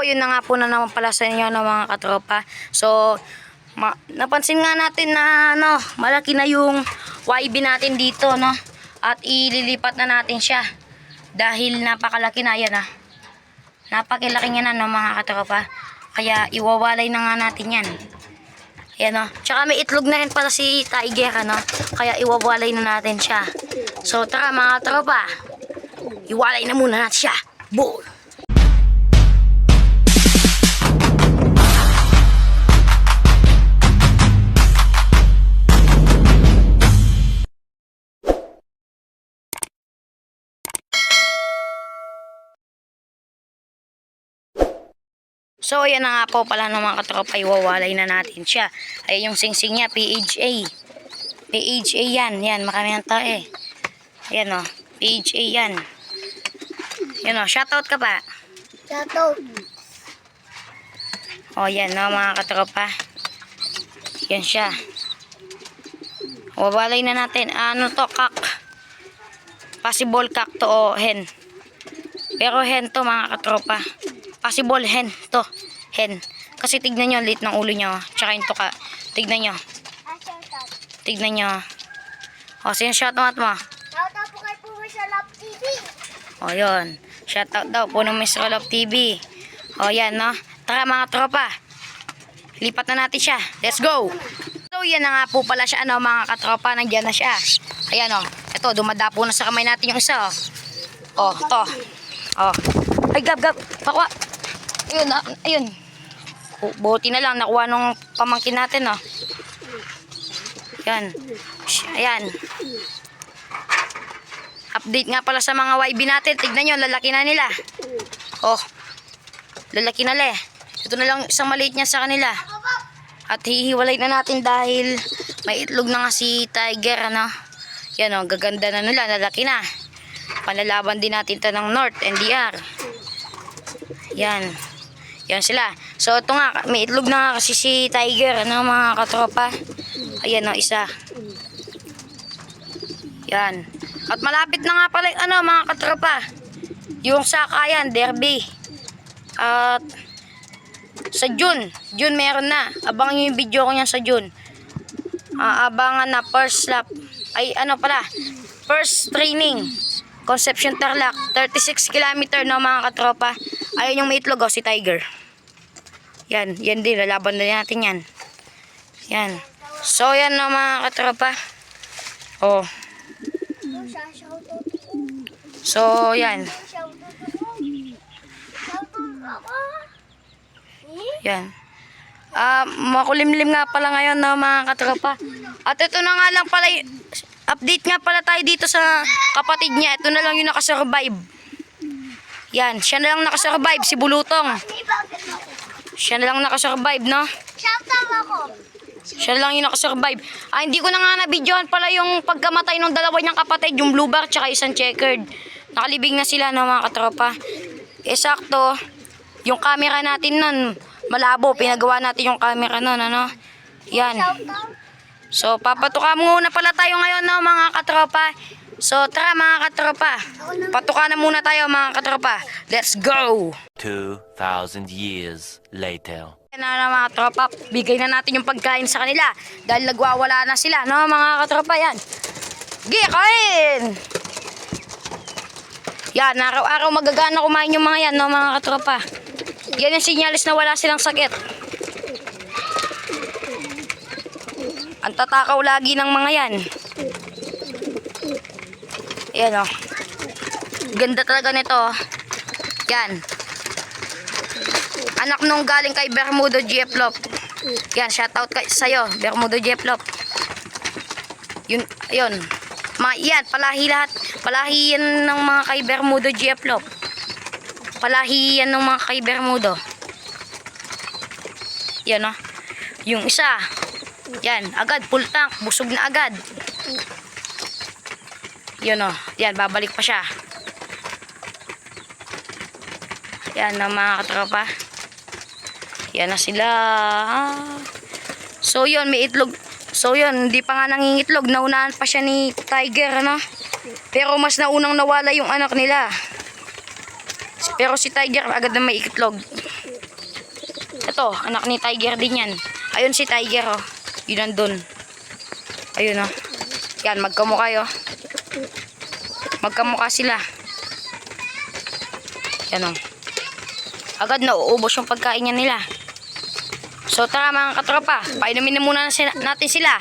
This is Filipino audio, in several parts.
po, yun na nga po na naman pala sa inyo ng mga katropa. So, napansin nga natin na malaki na yung YB natin dito, no? At ililipat na natin siya. Dahil napakalaki na yan, napakilaki niya na, no, mga katropa. Kaya iwawalay na nga natin yan. Ayan, no? Tsaka may itlog na rin pala si Tiger, kaya iwawalay na natin siya. So, tara mga katropa. Iwalay na muna natin siya. Boom! So, ayan na nga po pala ng mga katropa, iwawalay na natin siya. Ay yung singsing niya, PHA. PHA yan. Yan, marami ng tao eh. Ayan o, PHA yan. Yan o, shoutout ka pa. Shoutout. O, yan o mga katropa. Yan siya. Iwawalay na natin. Ano to, kak? Possible kak to o hen. Pero hen to mga katropa. Possible hen to. Hen. Kasi tignan nyo, lit ng ulo nyo. Tsaka yung tuka. Tignan nyo. Tignan nyo. O, sino shoutout mo? Shoutout po kay Puwi sa Love TV. O, yun. Shoutout daw po ng Mr. Love TV. O, yan, no? Tara, mga tropa. Lipat na natin siya. Let's go! So, yan na nga po pala siya, mga katropa. Nandiyan na siya. Ayan, o. Ito, dumadapo na sa kamay natin yung isa, o. O, to. O. Ay, gab. Pakwa. Ayun, ayun. Buti na lang, nakuha nung pamangkin natin, o. Yan. Ayan. Update nga pala sa mga YB natin. Tignan nyo, lalaki na nila. Oh. Lalaki na le. Ito na lang isang maliit niya sa kanila. At hihiwalay na natin dahil may itlog na nga si Tiger, Yan o, gaganda na nila, lalaki na. Panlalaban din natin ito ng North, NDR. Yan. Yan sila. So ito nga, may itlog na nga kasi si Tiger, mga katropa. Ayan o, isa. Yan. At malapit na nga pala, mga katropa. Yung Sakayan, Derby. At sa June meron na. Abangan nyo yung video ko niyan sa June. Abangan na first lap. Ay, first training. Conception Tarlac. 36 km, mga katropa. Ayun yung may itlog, si Tiger. Yan din. Lalaban na natin yan. Yan. So, yan, mga katropa. Oh. So, yan. Yan. Makulimlim nga pala ngayon, mga katropa. At ito na nga lang pala, update nga pala tayo dito sa kapatid niya. Ito na lang yung nakasurvive. Yan, siya na lang nakasurvive, si Bulutong. Siya na lang nakasurvive, no? Shoutout ako. Siya lang yung nakasurvive. Hindi ko na nga na-videohan pala yung pagkamatay ng dalawa niyang kapatid, yung blue bar tsaka isang checkered. Nakalibing na sila, mga katropa. Sakto, yung camera natin nun, malabo. Pinagawa natin yung camera nun, Yan. So, papatuka muna pala tayo ngayon, mga katropa. So, tara, mga katropa. Patuka na muna tayo, mga katropa. Let's go! 2,000 years later. Yan na, mga katropa. Bigay na natin yung pagkain sa kanila. Dahil nagwawala na sila, mga katropa. Yan. Kain! Yan, araw-araw magagana kumain yung mga yan, mga katropa. Yan yung sinyalis na wala silang sakit. Ang tatakaw lagi ng mga yan. Ayan, ganda talaga nito. Yan. Anak nung galing kay Bermudo Jeplop. Yan, shoutout sa'yo, Bermudo Jeplop. Yun, ayun. Yan, palahi lahat. Palahi yan ng mga kay Bermudo Jeplop. Palahi yan ng mga kay Bermudo. Yan, yung isa. Yan, agad, full tank. Busog na agad. Yun, yan, babalik pa siya. Yan, mga katropa. Yan na sila. So, yun, may itlog. So, yun, hindi pa nga nangingitlog. Naunahan pa siya ni Tiger, Pero mas naunang nawala yung anak nila. Pero si Tiger agad na may ikitlog. Ito, anak ni Tiger din yan. Ayun si Tiger, oh. Yun nandun. Ayun, oh. Yan, magkamukha, oh. Magkamukha sila. Yan, oh. Agad na uubos yung pagkain niya nila. So tara mga katropa, painumin na muna natin sila.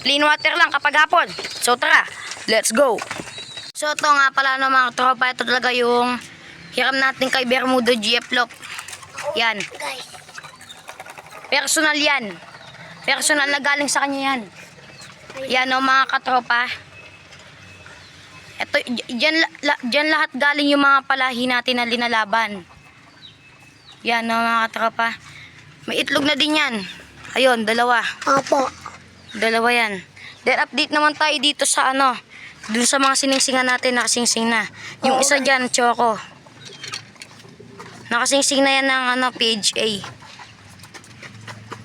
Plain water lang kapag hapon. So tara, let's go. So ito nga pala no mga katropa, ito talaga yung hiram natin kay Bermudo GF Lop. Yan. Guys. Personal yan. Personal na galing sa kanya yan. Yan o mga katropa. Ito, dyan lahat galing yung mga palahi natin na linalaban. Yan o mga katropa. May itlog na din yan. Ayun, dalawa. Opo. Dalawa yan. Then update naman tayo dito sa ano. Dun sa mga siningsingan natin, nakasingsing na. Yung isa dyan, Choco. Nakasingsing na yan ng ano, PHA.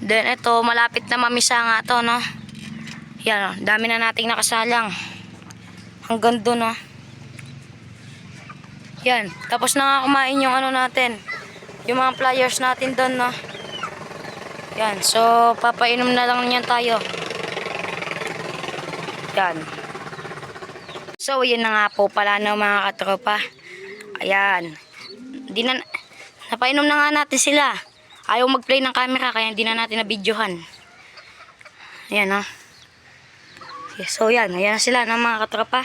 Then ito, malapit na mamisa nga to, no? Yan, oh, dami na nating nakasalang. Hanggang dun, no? Yan, tapos na nga kumain yung ano natin. Yung mga pliers natin dun, no? Yan, so papainom na lang niyan tayo. Yan. So, yun na nga po pala no mga katropa. Ayan. Napainom na nga natin sila. Ayaw mag-play ng camera kaya hindi na natin na-videohan. Ayan o. So, yan. Ayan na sila no mga katropa.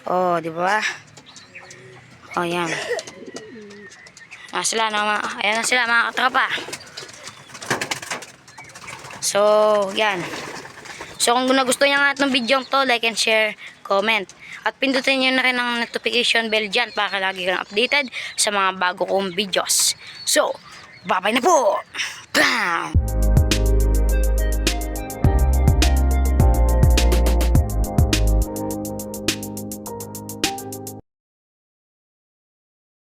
Oh, di ba? Oh, yan. Ayan na sila mga katropa. So, yan. So, kung nagustuhan nyo nga itong video to, like and share, comment. At pindutin nyo na rin ang notification bell dyan para lagi kang updated sa mga bago kong videos. So, bye-bye na po! Bam!